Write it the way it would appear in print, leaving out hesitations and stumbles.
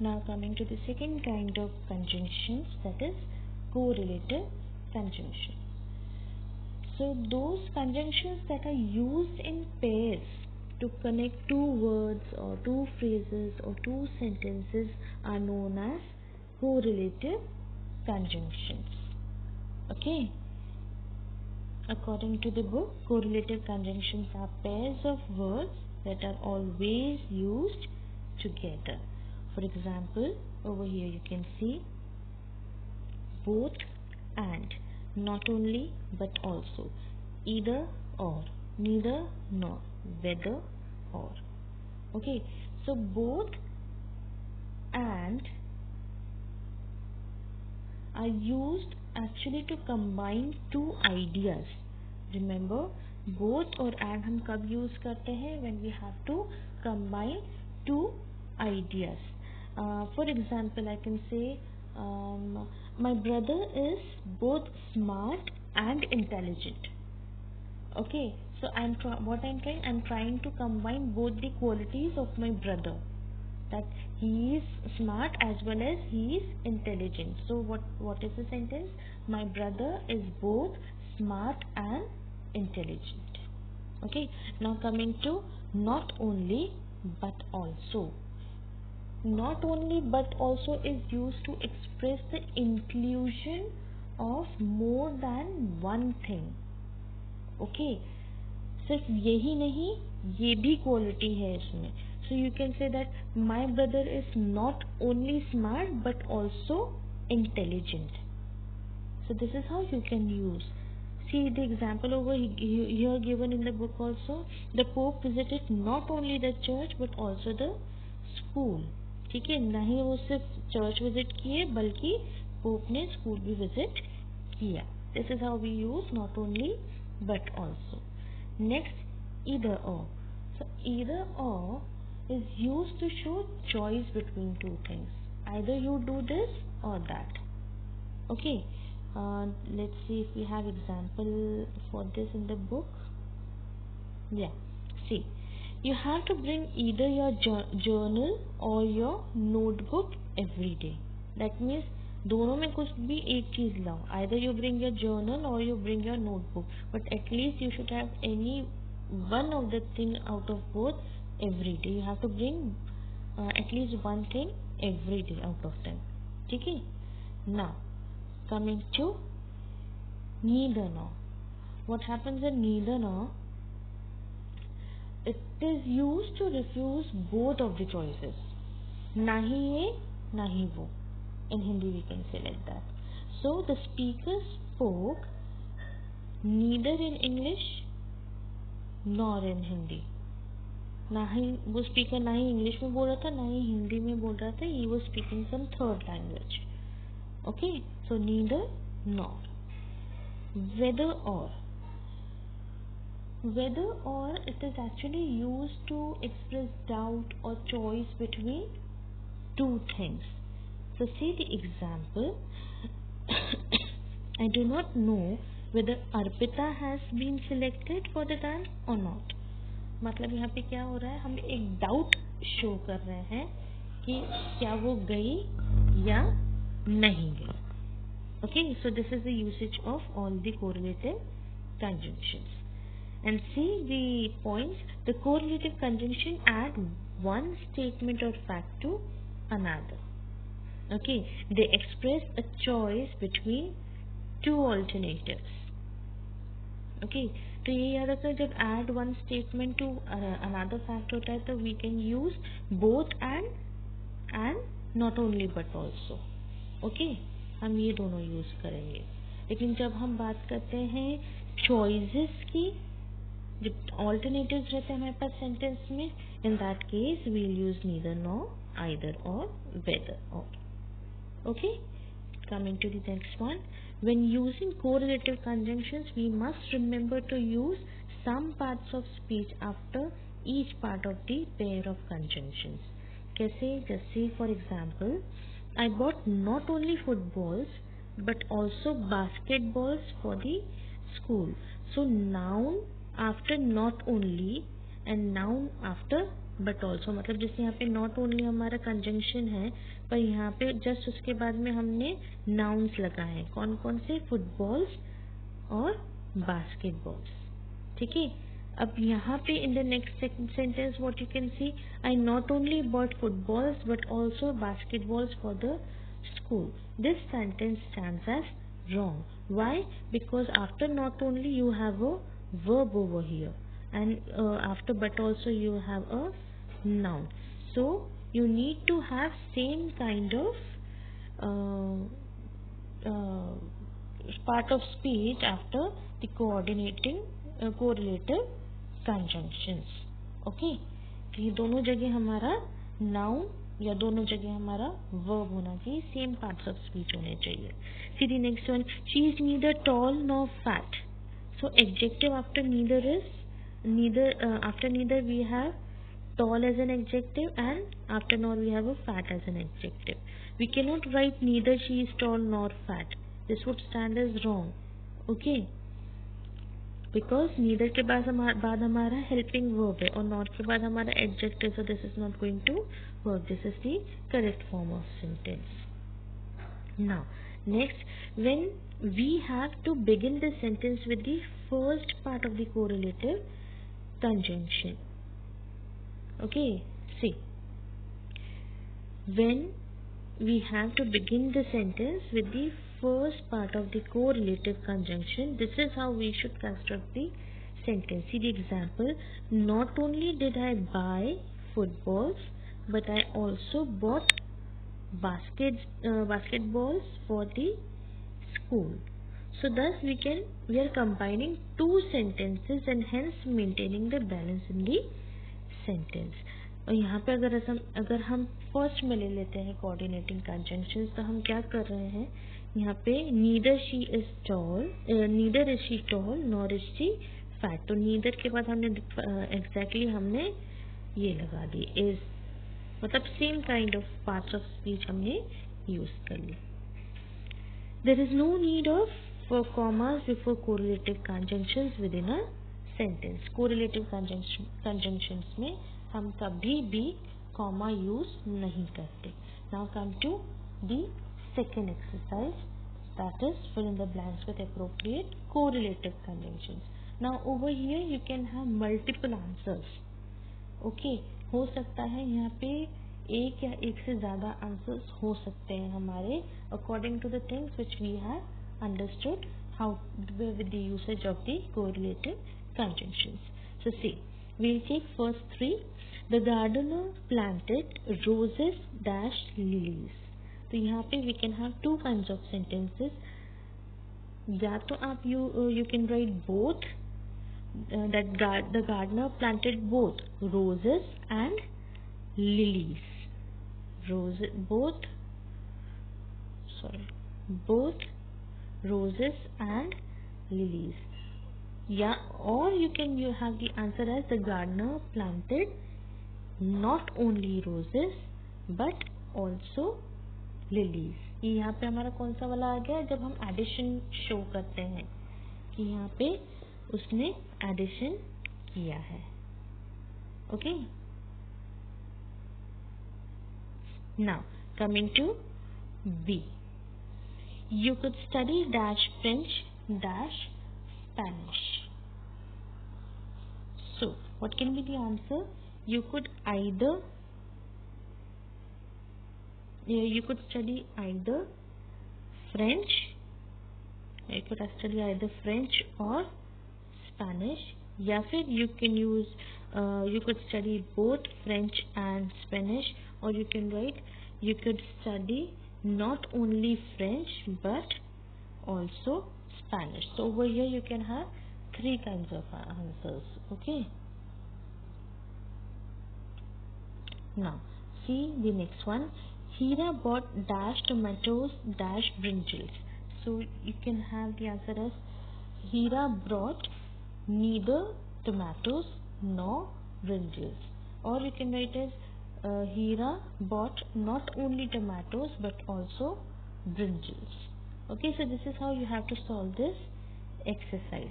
Now coming to the second kind of conjunctions, that is correlative conjunctions. So those conjunctions that are used in pairs to connect two words or two phrases or two sentences are known as correlative conjunctions. Okay. According to the book, correlative conjunctions are pairs of words that are always used together. For example, over here you can see both and, not only but also, either or, neither nor, whether or. Okay, so both and are used actually to combine two ideas. Remember, both और and हम कब use करते हैं? When we have to combine two ideas. For example, I can say my brother is both smart and intelligent. Okay, so I'm trying to combine both the qualities of my brother, that he is smart as well as he is intelligent. So what is the sentence? My brother is both smart and intelligent. Okay, now coming to not only but also. Not only but also is used to express the inclusion of more than one thing. Okay, सिर्फ यही नहीं, ये भी quality है इसमें. So you can say that my brother is not only smart but also intelligent. So this is how you can use. See the example over here given in the book also. The Pope visited not only the church but also the school. ठीक है, ना ही वो सिर्फ church visit किए बल्कि pope ने school भी visit किया. This is how we use not only but also. Next, either or. So either or is used to show choice between two things. Either you do this or that. Okay. Let's see if we have example for this in the book. Yeah. See, you have to bring either your journal or your notebook every day. That means दोनों में कुछ भी एक चीज लाओ. Either you bring your journal or you bring your notebook, but at least you should have any one of the thing out of both every day. You have to bring at least one thing every day out of them. ठीक है. Now coming to neither nor. What happens in neither nor? It is used to refuse both of the choices. ना ही ये ना ही वो. In Hindi we can say like that. So the speaker spoke neither in English nor in Hindi. ना ही वो speaker ना ही English में बोल रहा था ना ही हिंदी में बोल रहा था. He was speaking some third language. Okay, so neither nor. Whether or. Whether or, it is actually used to express doubt or choice between two things. So see the example. I do not know whether Arpita has been selected for the dance or not. मतलब यहाँ पे क्या हो रहा है, हम एक doubt show कर रहे हैं कि क्या वो गई या नहीं गई. Okay, so this is the usage of all the correlative conjunctions. And see the points. The correlative conjunction add one statement or fact to another. Okay, they express a choice between two alternatives. Okay, तो ये याद रखना, जब add one statement to another fact होता है तो we can use both and not only but also. Okay, हम ये दोनों यूज करेंगे. लेकिन जब हम बात करते हैं choices की, जब alternatives रहते हैं हमारे पास sentence में, in that case we'll use neither nor, either or, whether or. Okay, coming to the next one. When using correlative conjunctions, we must remember to use some parts of speech after each part of the pair of conjunctions. कैसे? Just see for example, I bought not only footballs but also basketballs for the school. So noun after not only and noun after but also मतलब जैसे यहाँ पे not only हमारा conjunction है, पर यहाँ पे जस्ट उसके बाद में हमने नाउन्स लगाए हैं। कौन कौन से? फुटबॉल्स और बास्केटबॉल्स। ठीक है। अब यहाँ पे in the next sentence what you can see, I not only bought footballs but also basketballs for the school. This sentence stands as wrong. Why? Because after not only you have a verb over here, and after but also you have a noun. So you need to have same kind of uh, part of speech after the correlative conjunctions. Okay, तो ये दोनों जगह हमारा noun या दोनों जगह हमारा verb होना चाहिए, सेम पार्ट्स ऑफ स्पीच होने चाहिए। फिर the next one, she is neither tall nor fat. So adjective after neither is after neither we have tall as an adjective, and after nor we have a fat as an adjective. We cannot write neither she is tall nor fat. This would stand as wrong. Okay, because neither के बाद हमारा helping verb है और not के बाद हमारा adjective, so this is not going to work. This is the correct form of sentence. Now next, when we have to begin the sentence with the first part of the correlative conjunction. Okay, see, when we have to begin the sentence with the first part of the correlative conjunction, this is how we should construct the sentence. See the example, not only did I buy footballs but I also bought basketballs for the school. So thus we are combining two sentences and hence maintaining the balance in the sentence. और यहाँ पे अगर हम first में ले लेते हैं coordinating conjunctions, तो हम क्या कर रहे हैं, यहाँ पे neither is she tall nor is she fat. तो neither के बाद हमने exactly हमने ये लगा दी is, मतलब same kind of parts of speech हमने यूज कर ली। There is no need of commas before correlative conjunctions within a sentence. Correlative conjunctions में हम कभी भी comma use नहीं करते. Now come to the second exercise, that is fill in the blanks with appropriate correlative conjunctions. Now over here you can have multiple answers. Okay, हो सकता है यहाँ पे एक या एक से ज़्यादा आंसर्स हो सकते हैं हमारे, according to the things which we have understood how with the usage of the correlative conjunctions. So see, we'll take first three. The gardener planted roses dash lilies. तो यहाँ पे we can have two kinds of sentences. या तो आप you can write both, that the gardener planted both roses and lilies. Both roses and lilies. Yeah, or you have the answer as the gardener planted not only roses but also lilies. ये यहाँ पे हमारा कौन सा वाला आ गया, जब हम एडिशन शो करते हैं कि यहाँ पे उसने एडिशन किया है. Okay, now coming to B. You could study dash French dash Spanish. So what can be the answer? You could study either French. You could study either French or Spanish. या फिर you can use you could study both French and Spanish, or you can write you could study not only French but also Spanish. So over here you can have three kinds of answers. Okay, now see the next one. Hira bought dash tomatoes dash brinjals. So you can have the answer as Hira brought neither tomatoes nor brinjals, or you can write as Hira bought not only tomatoes but also brinjals. Okay, so this is how you have to solve this exercise.